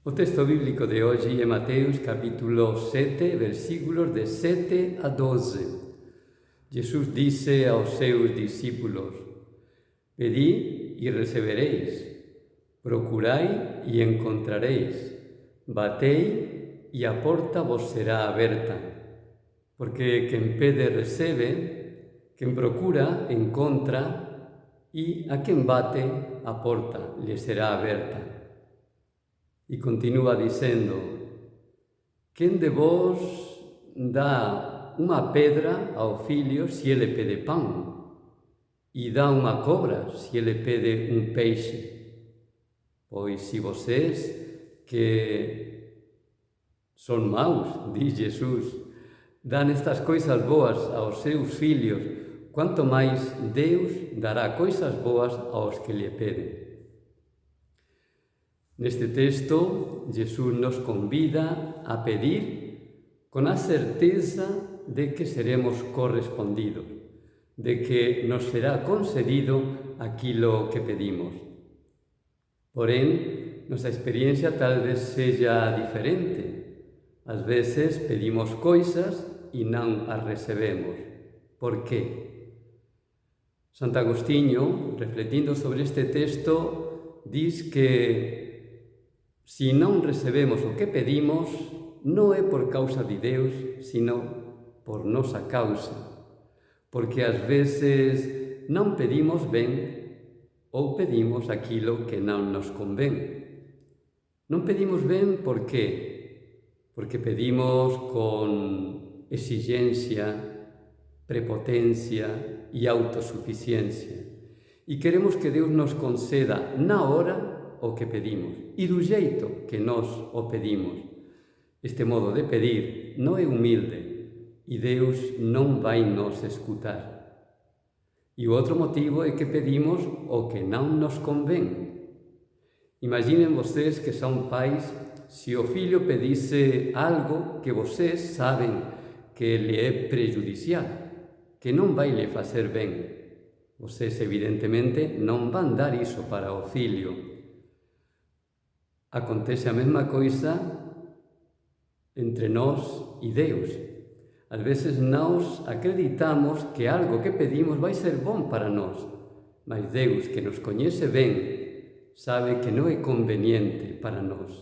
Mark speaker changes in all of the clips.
Speaker 1: O texto bíblico de hoje é Mateus capítulo 7, versículos de 7 a 12. Jesús disse aos seus discípulos: Pedid e recebereis, procurai e encontrareis, batei e a porta vos será aberta. Porque quen pede recebe, quen procura encontra, e a quen bate a porta lhe será aberta. E continúa dicendo: quen de vos dá unha pedra ao fillo se ele pede pan? E dá unha cobra se ele pede un peixe? Pois se vocês, que son maus, di Jesús, dan estas coisas boas aos seus fillos, quanto máis Deus dará coisas boas aos que lhe peden. Neste texto, Jesús nos convida a pedir con a certeza de que seremos correspondidos, de que nos será concedido aquilo que pedimos. Porén, nosa experiencia tal vez sella diferente. Ás veces pedimos coisas e non as recebemos. Por qué? Santo Agostinho, refletindo sobre este texto, diz que se non recebemos o que pedimos, non é por causa de Deus, sino por nosa causa. Porque ás veces non pedimos ben ou pedimos aquilo que non nos convén. Non pedimos ben por qué? Porque pedimos con exixencia, prepotencia e autosuficiencia. E queremos que Deus nos conceda na hora o que pedimos e do xeito que nós o pedimos. Este modo de pedir non é humilde e Deus non vai nos escutar. E o outro motivo é que pedimos o que non nos convén. Imaginen vocês que son pais, se o fillo pedise algo que vocês saben que lhe é prejudicial, que non vai lhe facer ben. Vocês evidentemente non van dar iso para o fillo. Acontece a mesma coisa entre nós e Deus. Ás veces nós acreditamos que algo que pedimos vai ser bom para nós, mas Deus, que nos coñece ben, sabe que non é conveniente para nós.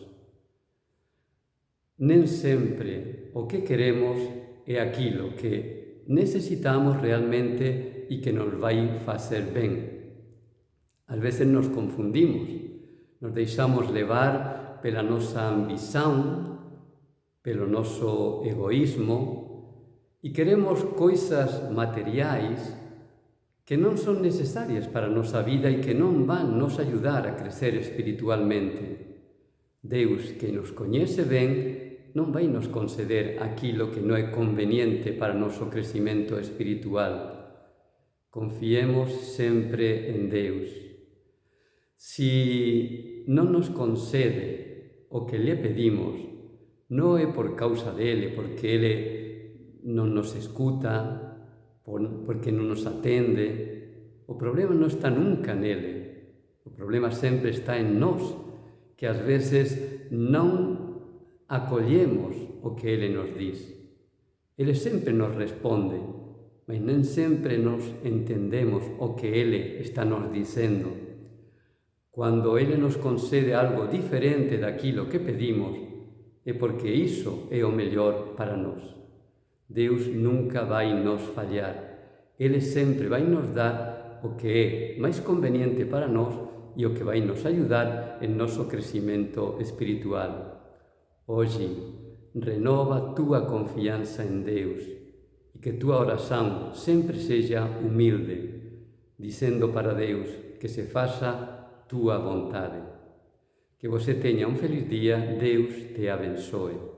Speaker 1: Nem sempre o que queremos é aquilo que necesitamos realmente e que nos vai facer ben. Ás veces nos confundimos. Nos deixamos levar pela nosa ambición, pelo noso egoísmo e queremos coisas materiais que non son necesarias para a nosa vida e que non van nos ayudar a crecer espiritualmente. Deus, que nos coñece ben, non vai nos conceder aquilo que non é conveniente para o noso crecimento espiritual. Confiemos sempre en Deus. Si non nos concede o que lle pedimos, non é por causa dele, porque ele non nos escuta, porque non nos atende. O problema non está nunca nele. O problema sempre está en nós, que ás veces non acollemos o que ele nos diz. Ele sempre nos responde, mas non sempre nos entendemos o que ele está nos dicendo. Cando ele nos concede algo diferente daquilo que pedimos, é porque iso é o mellor para nós. Deus nunca vai nos fallar. Ele sempre vai nos dar o que é máis conveniente para nós e o que vai nos ayudar en noso crecimento espiritual. Hoxe, renova a túa confianza en Deus e que túa oración sempre seja humilde, dicendo para Deus que se faça túa vontade. Que você teña un feliz día, Deus te abençoe.